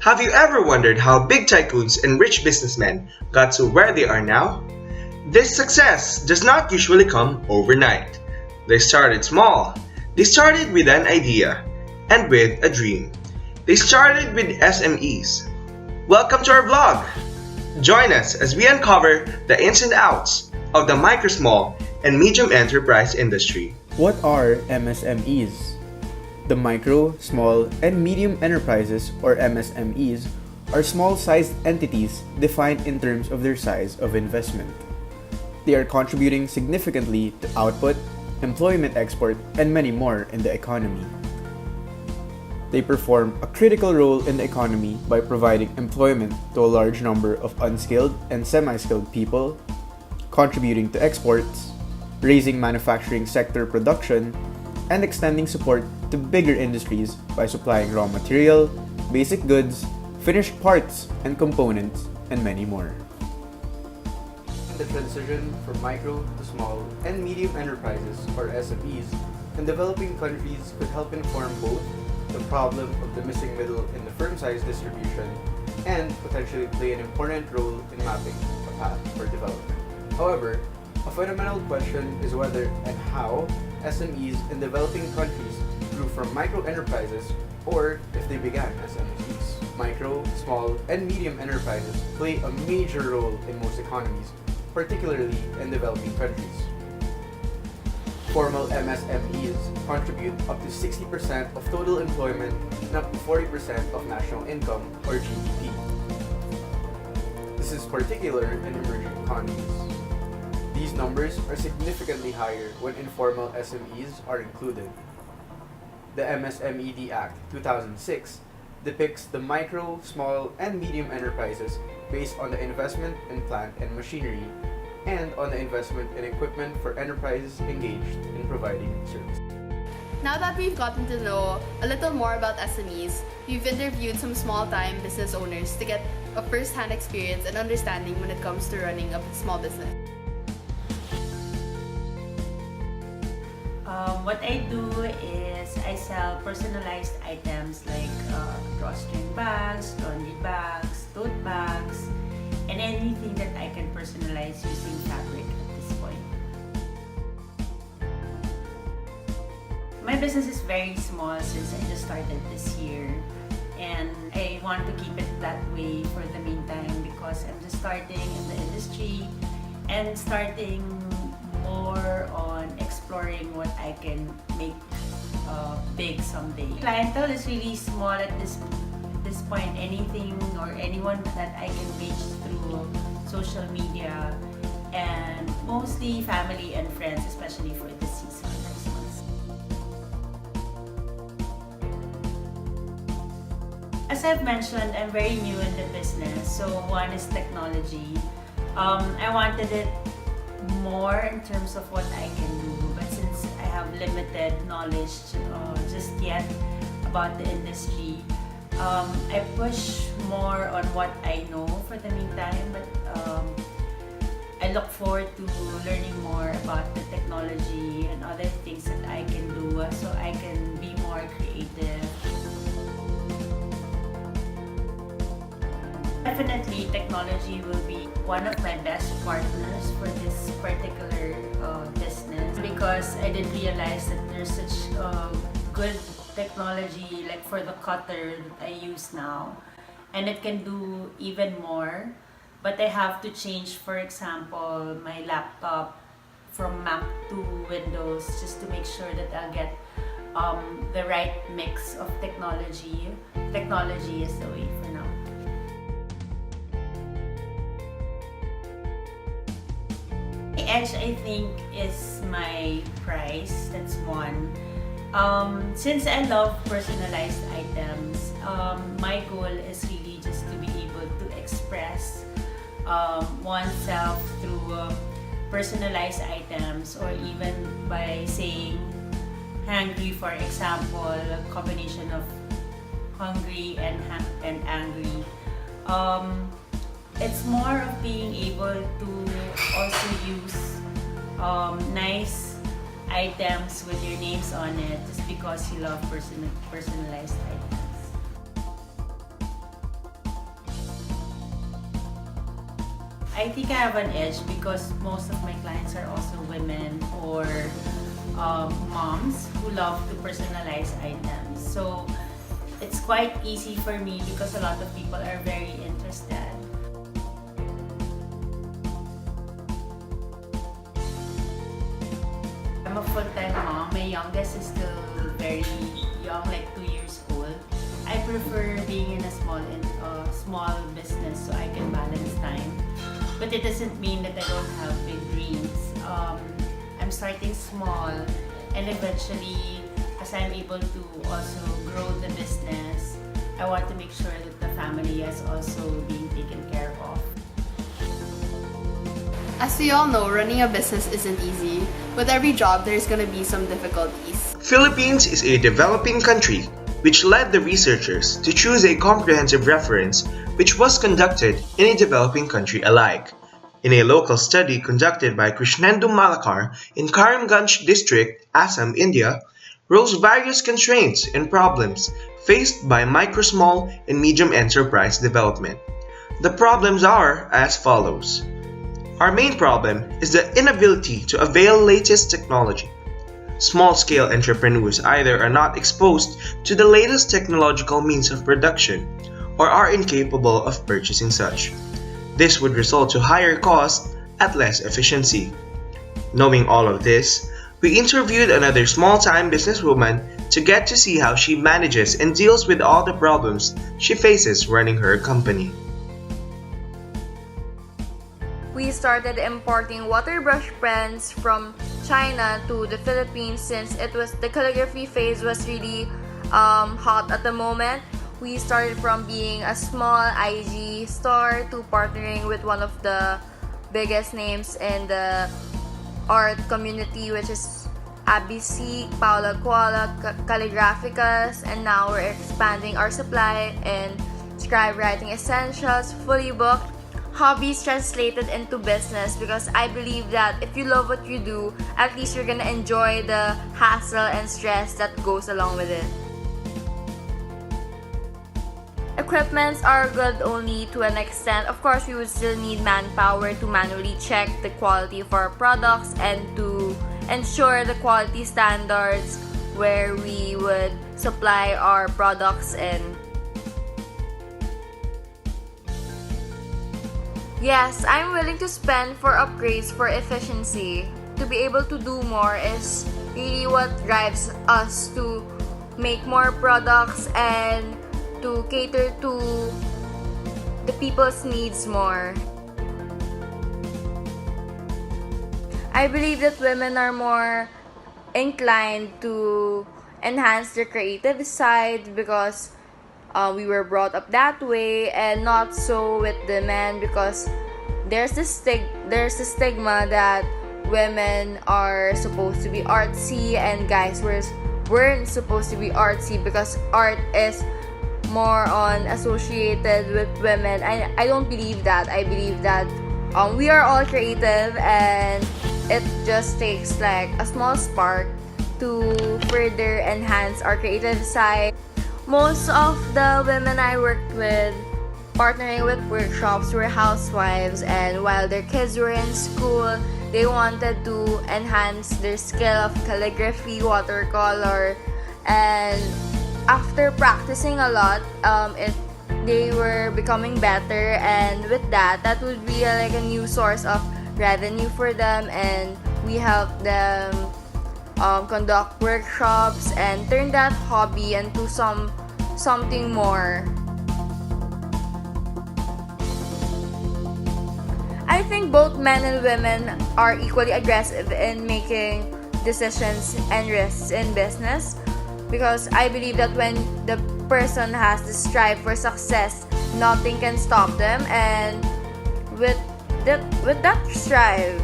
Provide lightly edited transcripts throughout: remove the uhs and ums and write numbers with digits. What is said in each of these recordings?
Have you ever wondered how big tycoons and rich businessmen got to where they are now? This success does not usually come overnight. They started small. They started with an idea and with a dream. They started with SMEs. Welcome to our vlog! Join us as we uncover the ins and outs of the micro, small, and medium enterprise industry. What are MSMEs? The micro, small, and medium enterprises, or MSMEs, are small-sized entities defined in terms of their size of investment. They are contributing significantly to output, employment, export, and many more in the economy. They perform a critical role in the economy by providing employment to a large number of unskilled and semi-skilled people, contributing to exports, raising manufacturing sector production, and extending support to bigger industries by supplying raw material, basic goods, finished parts and components, and many more. The transition from micro to small and medium enterprises, or SMEs, in developing countries could help inform both the problem of the missing middle in the firm size distribution and potentially play an important role in mapping a path for development. However, a fundamental question is whether and how SMEs in developing countries grew from micro enterprises or if they began as SMEs. Micro, small, and medium enterprises play a major role in most economies, particularly in developing countries. Formal MSMEs contribute up to 60% of total employment and up to 40% of national income, or GDP. This is particular in emerging economies. These numbers are significantly higher when informal SMEs are included. The MSMED Act 2006 depicts the micro, small, and medium enterprises based on the investment in plant and machinery and on the investment in equipment for enterprises engaged in providing services. Now that we've gotten to know a little more about SMEs, we've interviewed some small-time business owners to get a first-hand experience and understanding when it comes to running a small business. What I do is I sell personalized items like drawstring bags, laundry bags, tote bags, and anything that I can personalize using fabric at this point. My business is very small since I just started this year, and I want to keep it that way for the meantime because I'm just starting in the industry and starting more on exploring what I can make big someday. Clientele is really small at this point. Anything or anyone that I can reach through social media, and mostly family and friends, especially for this season. As I've mentioned, I'm very new in the business. So one is technology. I wanted it more in terms of what I can do, but since I have limited knowledge just yet about the industry, I push more on what I know for the meantime, but I look forward to learning more about the technology and other things that I can do so I can be more creative. Definitely, technology will be one of my best partners for this particular business because I didn't realize that there's such good technology like for the cutter that I use now, and it can do even more, but I have to change, for example, my laptop from Mac to Windows just to make sure that I'll get the right mix of technology. Technology is the way for now. The edge, I think, is my price. That's one. Since I love personalized items, my goal is really just to be able to express oneself through personalized items, or even by saying hungry, for example, a combination of hungry and angry. It's more of being able to also use nice items with your names on it just because you love personalized items. I think I have an edge because most of my clients are also women or moms who love to personalize items. So it's quite easy for me because a lot of people are very interested. I'm a full-time mom. My youngest is still very young, like 2 years old. I prefer being in a small business so I can balance time. But it doesn't mean that I don't have big dreams. I'm starting small, and eventually, as I'm able to also grow the business, I want to make sure that the family is also being taken care of. As we all know, running a business isn't easy. With every job, there's gonna be some difficulties. Philippines is a developing country, which led the researchers to choose a comprehensive reference which was conducted in a developing country alike. In a local study conducted by Krishnendu Malakar in Karimganj district, Assam, India, rose various constraints and problems faced by micro, small, and medium enterprise development. The problems are as follows. Our main problem is the inability to avail latest technology. Small-scale entrepreneurs either are not exposed to the latest technological means of production or are incapable of purchasing such. This would result to higher costs at less efficiency. Knowing all of this, we interviewed another small-time businesswoman to get to see how she manages and deals with all the problems she faces running her company. We started importing water brush pens from China to the Philippines since the calligraphy phase was really hot at the moment. We started from being a small IG store to partnering with one of the biggest names in the art community, which is ABC, Paula Kuala, Calligraphicas, and now we're expanding our supply in scribe writing essentials, fully booked. Hobbies translated into business because I believe that if you love what you do, at least you're gonna enjoy the hassle and stress that goes along with it. Equipments are good only to an extent. Of course, we would still need manpower to manually check the quality of our products and to ensure the quality standards where we would supply our products in. Yes, I'm willing to spend for upgrades for efficiency. To be able to do more is really what drives us to make more products and to cater to the people's needs more. I believe that women are more inclined to enhance their creative side because we were brought up that way, and not so with the men because there's the stigma that women are supposed to be artsy and guys weren't supposed to be artsy because art is more on associated with women. I don't believe that. I believe that we are all creative and it just takes like a small spark to further enhance our creative side. Most of the women I worked with partnering with workshops were housewives, and while their kids were in school, they wanted to enhance their skill of calligraphy, watercolor, and after practicing a lot, they were becoming better, and with that would be like a new source of revenue for them, and we helped them conduct workshops and turn that hobby into something more. I think both men and women are equally aggressive in making decisions and risks in business because I believe that when the person has the strive for success, nothing can stop them, and with that strive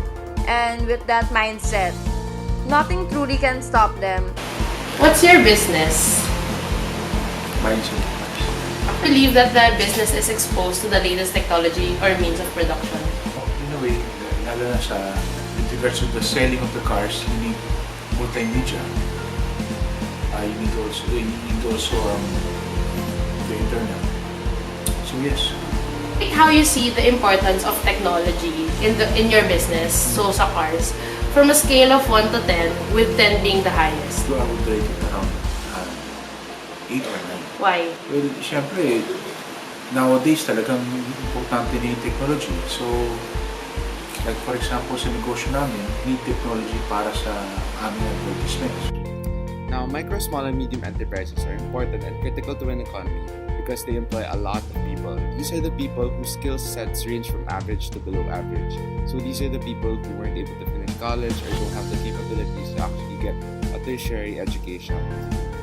and with that mindset, nothing truly can stop them. What's your business? Mindset. I believe that the business is exposed to the latest technology or means of production. In a way, lalo na sa with regards to the selling of the cars, you need multimedia. You need also the internet. So yes. How you see the importance of technology in your business, so sa cars, from a scale of 1 to 10, with 10 being the highest. So I would rate it around 8 or 9. Why? Well, syempre, nowadays talagang importante na yung technology. So, like for example, sa negosyo namin, need technology para sa aming advertisements. Now, micro, small, and medium enterprises are important and critical to an economy because they employ a lot of people. These are the people whose skill sets range from average to below average. So these are the people who weren't able to finish college or don't have the capabilities to actually get a tertiary education.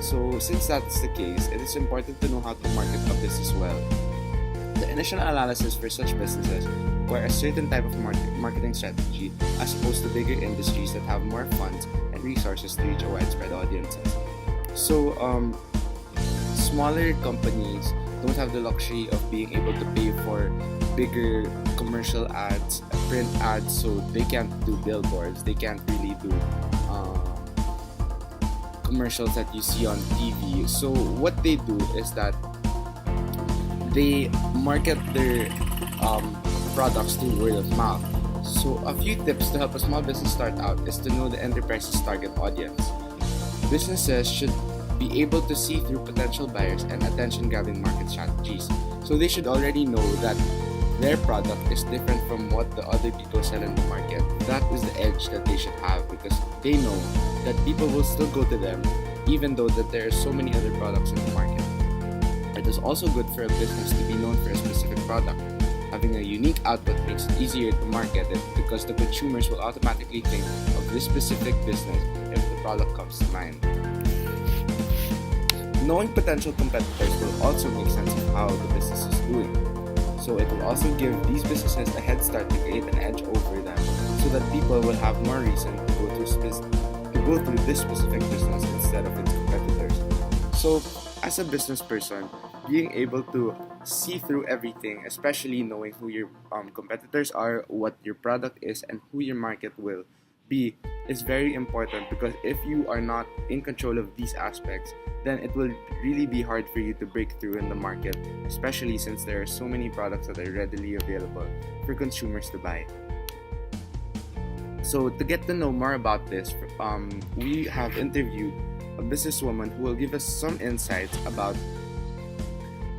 So since that's the case, it is important to know how to market a business well. The initial analysis for such businesses require a certain type of marketing strategy as opposed to bigger industries that have more funds and resources to reach a widespread audiences. So smaller companies don't have the luxury of being able to pay for bigger commercial ads, print ads, so they can't do billboards, they can't really do commercials that you see on TV. So what they do is that they market their products through word of mouth. So a few tips to help a small business start out is to know the enterprise's target audience. Businesses should be able to see through potential buyers and attention-grabbing market strategies. So they should already know that their product is different from what the other people sell in the market. That is the edge that they should have because they know that people will still go to them even though that there are so many other products in the market. It is also good for a business to be known for a specific product. Having a unique output makes it easier to market it because the consumers will automatically think of this specific business if the product comes to mind. Knowing potential competitors will also make sense of how the business is doing. So it will also give these businesses a head start to create an edge over them so that people will have more reason to go through this specific business instead of its competitors. So as a business person, being able to see through everything, especially knowing who your competitors are, what your product is, and who your market will be, is very important because if you are not in control of these aspects, then it will really be hard for you to break through in the market, especially since there are so many products that are readily available for consumers to buy. So to get to know more about this, we have interviewed a businesswoman who will give us some insights about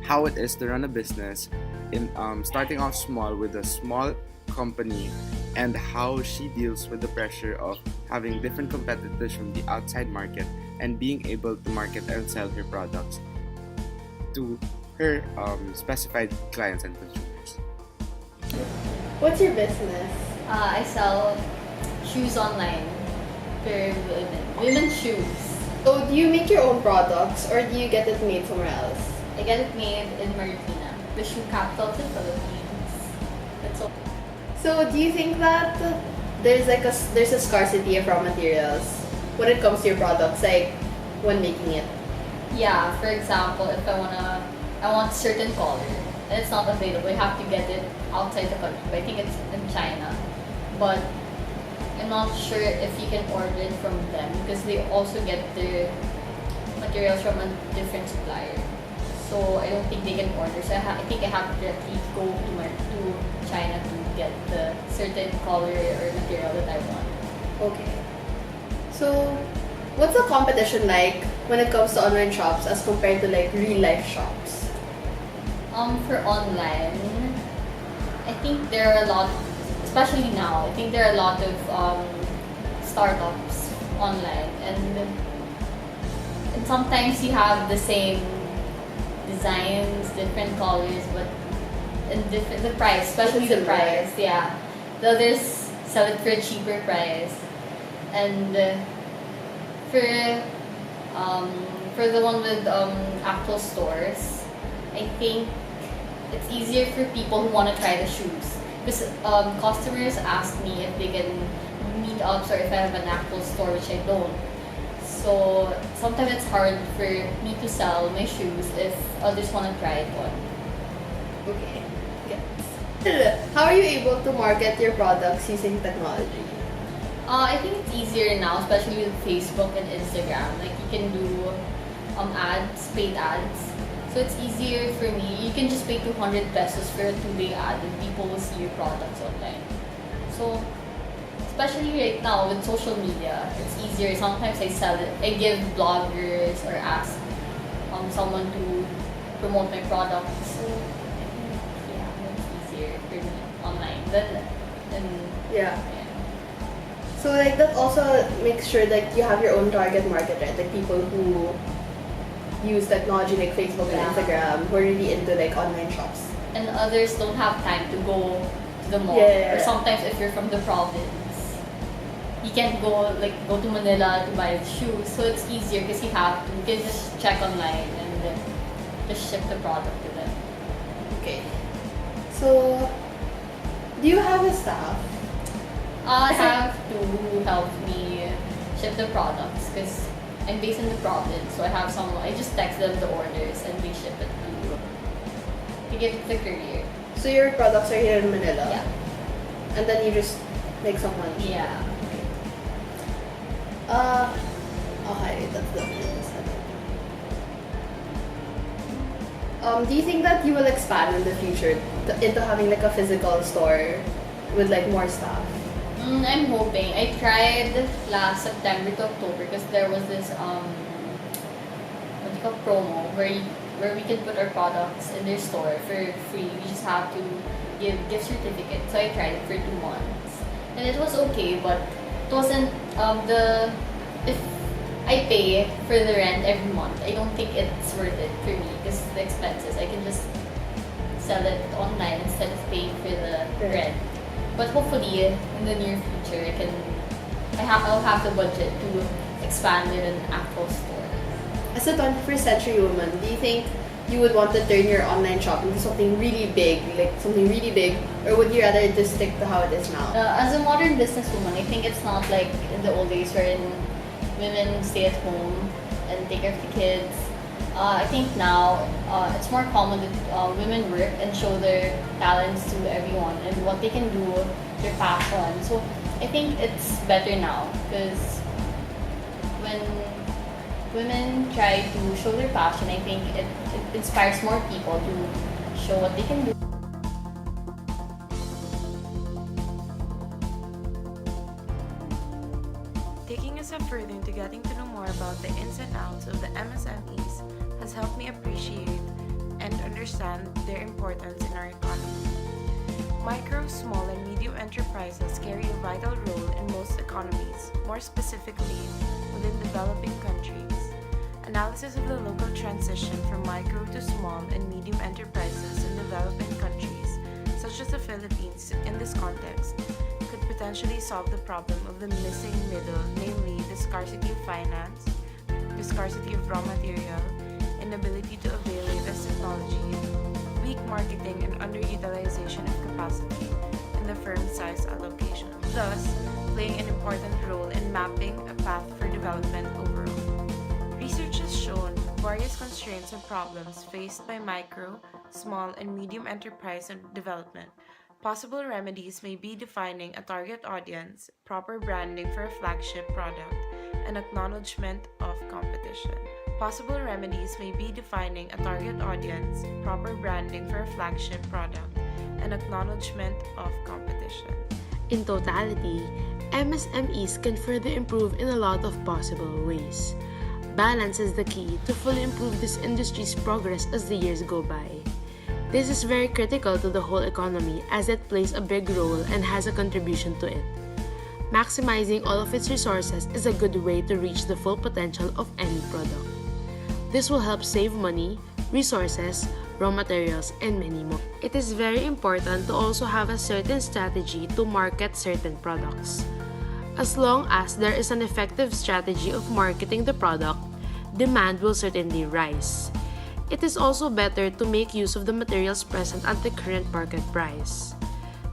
how it is to run a business in starting off small with a small company and how she deals with the pressure of having different competitors from the outside market and being able to market and sell her products to her specified clients and consumers. What's your business? I sell shoes online for women's shoes. So do you make your own products or do you get it made somewhere else? I get it made in Marikina, the shoe capital of the Philippines. That's all. So do you think that there's a scarcity of raw materials when it comes to your products, like when making it? Yeah, for example, if I want certain color and it's not available, you have to get it outside the country. I think it's in China, but I'm not sure if you can order it from them because they also get their materials from a different supplier. So I don't think they can order. So I think I have to directly go to China to get the certain color or material that I want. Okay. So what's the competition like when it comes to online shops as compared to like real life shops? For online, I think there are a lot, especially now, I think there are a lot of startups online and sometimes you have the same designs, different colors, but in different the price, especially the price. Yeah, the others sell it for a cheaper price, and for the one with actual stores, I think it's easier for people who want to try the shoes because customers ask me if they can meet up or if I have an actual store, which I don't. So sometimes it's hard for me to sell my shoes if others want to try it on. Okay. Yes. How are you able to market your products using technology? I think it's easier now, especially with Facebook and Instagram. Like you can do ads, paid ads. So it's easier for me. You can just pay 200 pesos for a 2-day ad and people will see your products online. So, especially right now with social media, it's easier. Sometimes I give bloggers or ask someone to promote my product. So, I think, yeah, it's easier for me online than Yeah. So like that also makes sure that you have your own target market, right? Like people who use technology like Facebook and Instagram who are really into like online shops. And others don't have time to go to the mall. Yeah. Or sometimes if you're from the province, you can't go to Manila to buy shoes. So it's easier because you can just check online and then just ship the product to them. Okay. So do you have a staff? I have to help me ship the products because I'm based in the province. So I have someone. I just text them the orders and they ship it to give it the courier. So your products are here in Manila? Yeah. And then you just make someone. Yeah. Okay, that's the business. Do you think that you will expand in the future into having like a physical store with like more staff? I'm hoping. I tried last September to October because there was this promo where we can put our products in their store for free. We just have to give gift certificate. So I tried it for 2 months, and it was okay, but it wasn't if I pay for the rent every month, I don't think it's worth it for me because the expenses. I can just sell it online instead of paying for the rent. But hopefully, in the near future, I'll have the budget to expand in an actual store. As a 21st century woman, do you think you would want to turn your online shop into something really big, or would you rather just stick to how it is now? As a modern businesswoman, I think it's not like in the old days wherein women stay at home and take care of the kids. I think now it's more common that women work and show their talents to everyone and what they can do, their passion. So I think it's better now because when women try to show their passion, I think it inspires more people to show what they can do. Taking a step further into getting to know more about the ins and outs of the MSMEs has helped me appreciate and understand their importance in our economy. Micro, small, and medium enterprises carry a vital role in most economies, more specifically within developing countries. Analysis of the local transition from micro to small and medium enterprises in developing countries, such as the Philippines in this context, could potentially solve the problem of the missing middle, namely the scarcity of finance, the scarcity of raw material, inability to avail latest technology, weak marketing, and underutilization of capacity in the firm size allocation, thus playing an important role in mapping a path for development overall. Research has shown various constraints and problems faced by micro, small, and medium enterprise and development. Possible remedies may be defining a target audience, proper branding for a flagship product, and acknowledgement of competition. Possible remedies may be defining a target audience, proper branding for a flagship product, and acknowledgement of competition. In totality, MSMEs can further improve in a lot of possible ways. Balance is the key to fully improve this industry's progress as the years go by. This is very critical to the whole economy as it plays a big role and has a contribution to it. Maximizing all of its resources is a good way to reach the full potential of any product. This will help save money, resources, raw materials, and many more. It is very important to also have a certain strategy to market certain products. As long as there is an effective strategy of marketing the product, demand will certainly rise. It is also better to make use of the materials present at the current market price.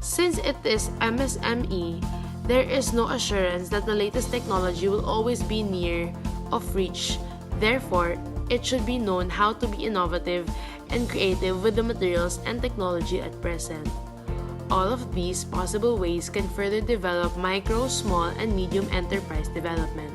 Since it is MSME, there is no assurance that the latest technology will always be near of reach. Therefore, it should be known how to be innovative and creative with the materials and technology at present. All of these possible ways can further develop micro, small, and medium enterprise development.